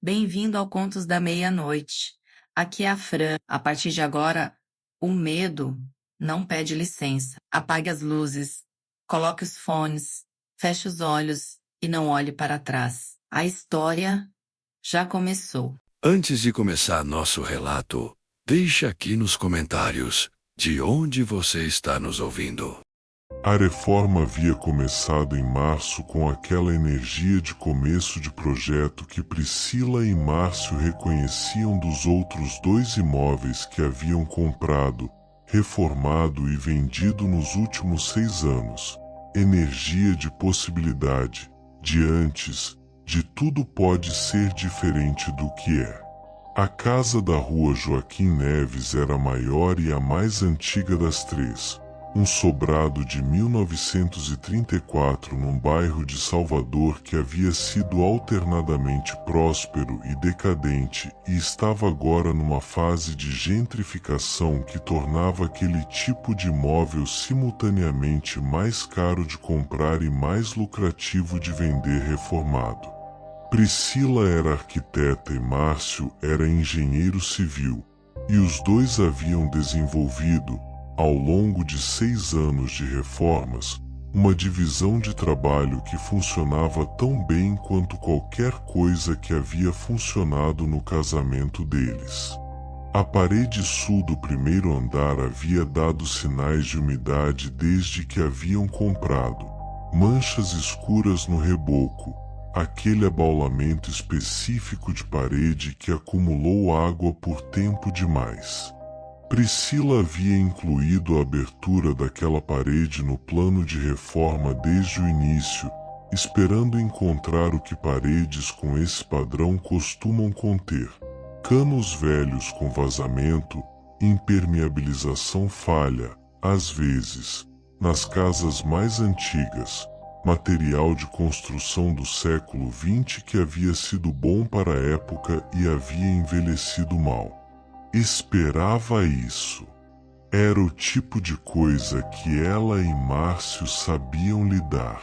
Bem-vindo ao Contos da Meia-Noite. Aqui é a Fran. A partir de agora, o medo não pede licença. Apague as luzes, coloque os fones, feche os olhos e não olhe para trás. A história já começou. Antes de começar nosso relato, deixe aqui nos comentários de onde você está nos ouvindo. A reforma havia começado em março com aquela energia de começo de projeto que Priscila e Márcio reconheciam dos outros 2 imóveis que haviam comprado, reformado e vendido nos últimos 6 anos. Energia de possibilidade, de antes, de tudo pode ser diferente do que é. A casa da rua Joaquim Neves era a maior e a mais antiga das 3. Um sobrado de 1934 num bairro de Salvador que havia sido alternadamente próspero e decadente e estava agora numa fase de gentrificação que tornava aquele tipo de imóvel simultaneamente mais caro de comprar e mais lucrativo de vender reformado. Priscila era arquiteta e Márcio era engenheiro civil, e os dois haviam desenvolvido, ao longo de 6 anos de reformas, uma divisão de trabalho que funcionava tão bem quanto qualquer coisa que havia funcionado no casamento deles. A parede sul do primeiro andar havia dado sinais de umidade desde que haviam comprado, manchas escuras no reboco, aquele abaulamento específico de parede que acumulou água por tempo demais. Priscila havia incluído a abertura daquela parede no plano de reforma desde o início, esperando encontrar o que paredes com esse padrão costumam conter: canos velhos com vazamento, impermeabilização falha, às vezes, nas casas mais antigas, material de construção do século XX que havia sido bom para a época e havia envelhecido mal. Esperava isso. Era o tipo de coisa que ela e Márcio sabiam lidar.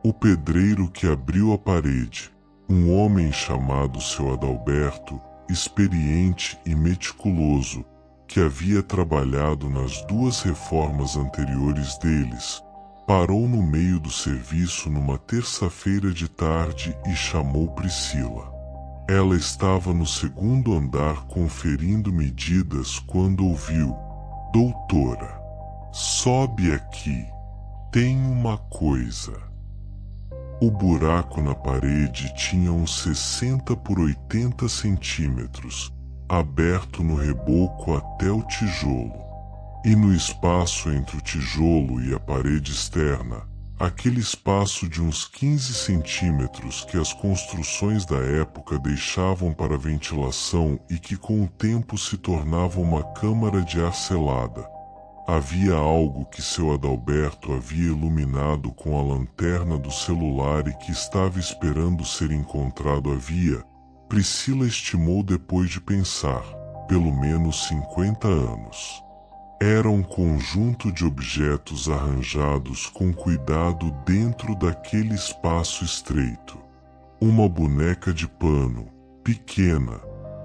O pedreiro que abriu a parede, um homem chamado Seu Adalberto, experiente e meticuloso, que havia trabalhado nas 2 reformas anteriores deles, parou no meio do serviço numa terça-feira de tarde e chamou Priscila. Ela estava no 2º andar conferindo medidas quando ouviu: "Doutora, sobe aqui. Tem uma coisa." O buraco na parede tinha uns 60 por 80 centímetros, aberto no reboco até o tijolo. E no espaço entre o tijolo e a parede externa, aquele espaço de uns 15 centímetros que as construções da época deixavam para ventilação e que com o tempo se tornava uma câmara de ar selada, havia algo que Seu Adalberto havia iluminado com a lanterna do celular e que estava esperando ser encontrado. Priscila estimou depois de pensar, pelo menos 50 anos. Era um conjunto de objetos arranjados com cuidado dentro daquele espaço estreito. Uma boneca de pano, pequena,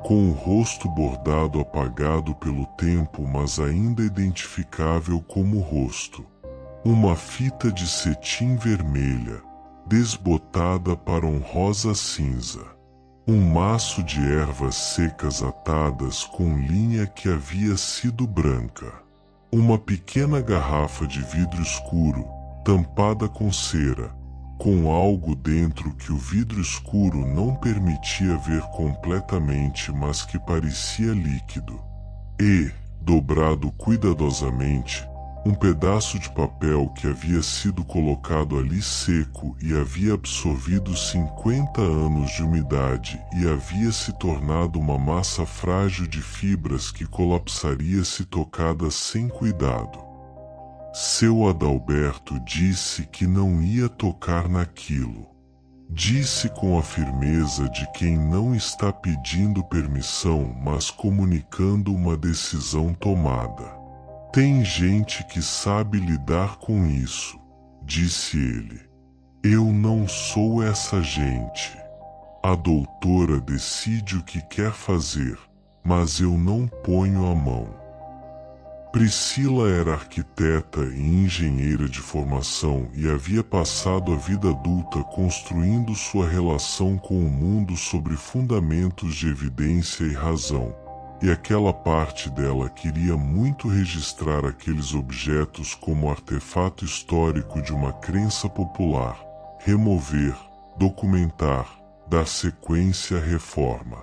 com o rosto bordado apagado pelo tempo mas ainda identificável como rosto. Uma fita de cetim vermelha, desbotada para um rosa cinza. Um maço de ervas secas atadas com linha que havia sido branca. Uma pequena garrafa de vidro escuro, tampada com cera, com algo dentro que o vidro escuro não permitia ver completamente, mas que parecia líquido. E, dobrado cuidadosamente, um pedaço de papel que havia sido colocado ali seco e havia absorvido 50 anos de umidade e havia se tornado uma massa frágil de fibras que colapsaria se tocada sem cuidado. Seu Adalberto disse que não ia tocar naquilo. Disse com a firmeza de quem não está pedindo permissão, mas comunicando uma decisão tomada. "Tem gente que sabe lidar com isso", disse ele. "Eu não sou essa gente." A doutora decide o que quer fazer, mas eu não ponho a mão. Priscila era arquiteta e engenheira de formação e havia passado a vida adulta construindo sua relação com o mundo sobre fundamentos de evidência e razão, e aquela parte dela queria muito registrar aqueles objetos como artefato histórico de uma crença popular, remover, documentar, dar sequência à reforma.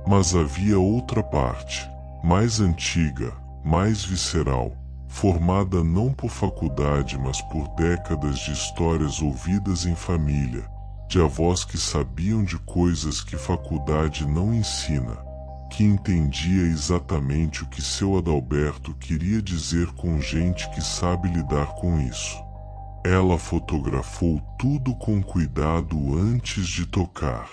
Mas havia outra parte, mais antiga, mais visceral, formada não por faculdade mas por décadas de histórias ouvidas em família, de avós que sabiam de coisas que faculdade não ensina, que entendia exatamente o que seu Adalberto queria dizer com gente que sabe lidar com isso. Ela fotografou tudo com cuidado antes de tocar.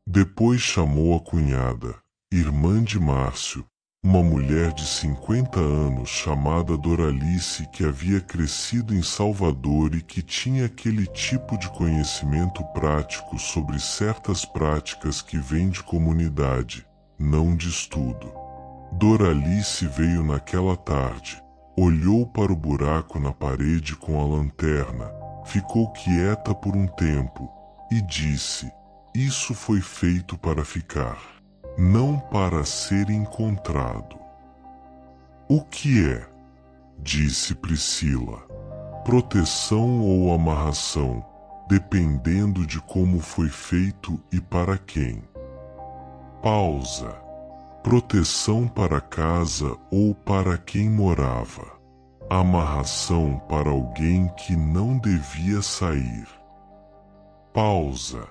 Depois chamou a cunhada, irmã de Márcio, uma mulher de 50 anos chamada Doralice que havia crescido em Salvador e que tinha aquele tipo de conhecimento prático sobre certas práticas que vêm de comunidade, não de estudo. Doralice veio naquela tarde, olhou para o buraco na parede com a lanterna, ficou quieta por um tempo e disse: "Isso foi feito para ficar, não para ser encontrado." "O que é?" disse Priscila. "Proteção ou amarração, dependendo de como foi feito e para quem." Pausa. Proteção para casa ou para quem morava. Amarração para alguém que não devia sair. Pausa.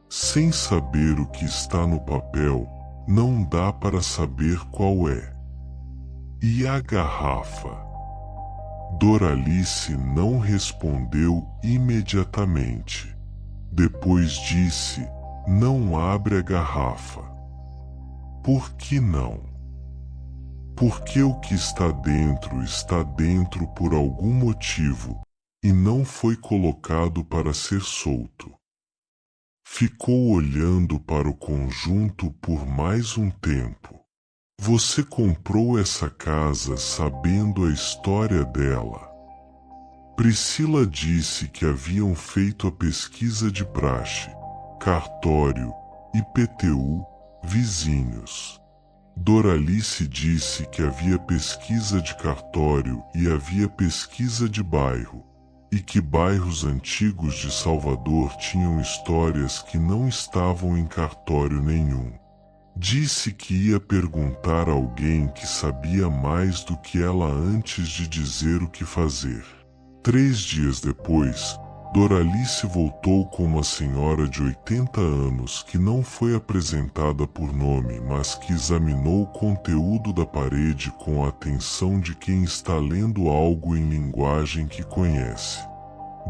Sem saber o que está no papel, não dá para saber qual é. E a garrafa? Doralice não respondeu imediatamente. Depois disse: "Não abre a garrafa." "Por que não?" "Porque o que está dentro por algum motivo, e não foi colocado para ser solto." Ficou olhando para o conjunto por mais um tempo. "Você comprou essa casa sabendo a história dela?" Priscila disse que haviam feito a pesquisa de praxe, cartório, IPTU, vizinhos. Doralice disse que havia pesquisa de cartório e havia pesquisa de bairro, e que bairros antigos de Salvador tinham histórias que não estavam em cartório nenhum. Disse que ia perguntar a alguém que sabia mais do que ela antes de dizer o que fazer. 3 dias depois, Doralice voltou com uma senhora de 80 anos que não foi apresentada por nome, mas que examinou o conteúdo da parede com a atenção de quem está lendo algo em linguagem que conhece.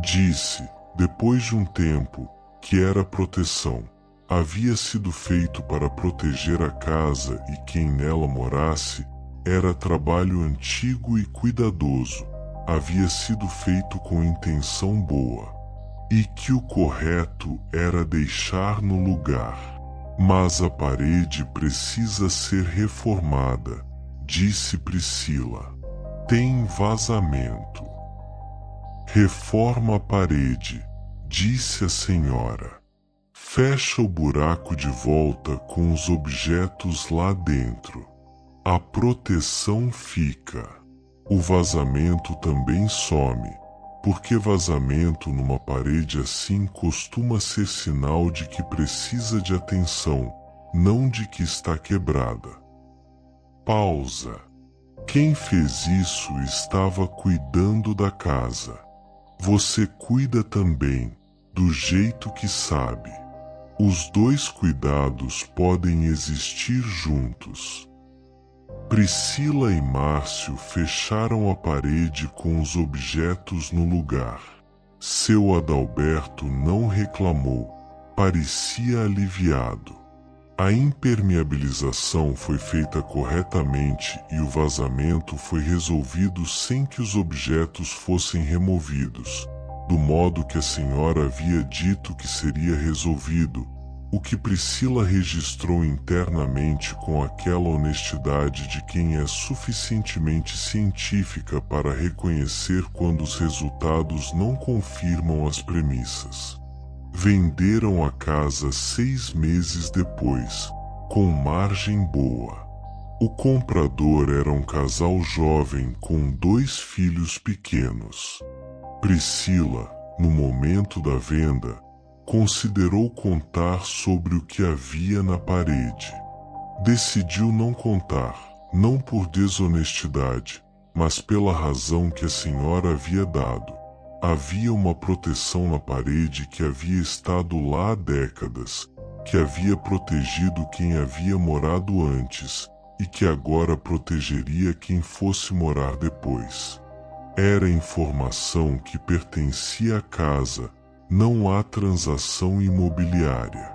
Disse, depois de um tempo, que era proteção. Havia sido feito para proteger a casa e quem nela morasse. Era trabalho antigo e cuidadoso. Havia sido feito com intenção boa, e que o correto era deixar no lugar. Mas a parede precisa ser reformada, disse Priscila. Tem vazamento. Reforma a parede, disse a senhora. Fecha o buraco de volta com os objetos lá dentro. A proteção fica. O vazamento também some, porque vazamento numa parede assim costuma ser sinal de que precisa de atenção, não de que está quebrada. Pausa. Quem fez isso estava cuidando da casa. Você cuida também, do jeito que sabe. Os dois cuidados podem existir juntos. Priscila e Márcio fecharam a parede com os objetos no lugar. Seu Adalberto não reclamou, parecia aliviado. A impermeabilização foi feita corretamente e o vazamento foi resolvido sem que os objetos fossem removidos, do modo que a senhora havia dito que seria resolvido, O que Priscila registrou internamente com aquela honestidade de quem é suficientemente científica para reconhecer quando os resultados não confirmam as premissas. Venderam a casa 6 meses depois, com margem boa. O comprador era um casal jovem com 2 filhos pequenos. Priscila, no momento da venda, considerou contar sobre o que havia na parede. Decidiu não contar, não por desonestidade, mas pela razão que a senhora havia dado. Havia uma proteção na parede que havia estado lá há décadas, que havia protegido quem havia morado antes e que agora protegeria quem fosse morar depois. Era informação que pertencia à casa. Não há transação imobiliária.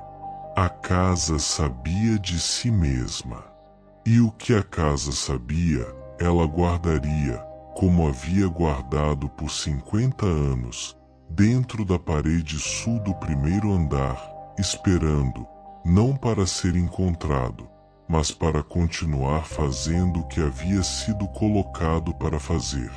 A casa sabia de si mesma. E o que a casa sabia, ela guardaria, como havia guardado por 50 anos, dentro da parede sul do primeiro andar, esperando, não para ser encontrado, mas para continuar fazendo o que havia sido colocado para fazer.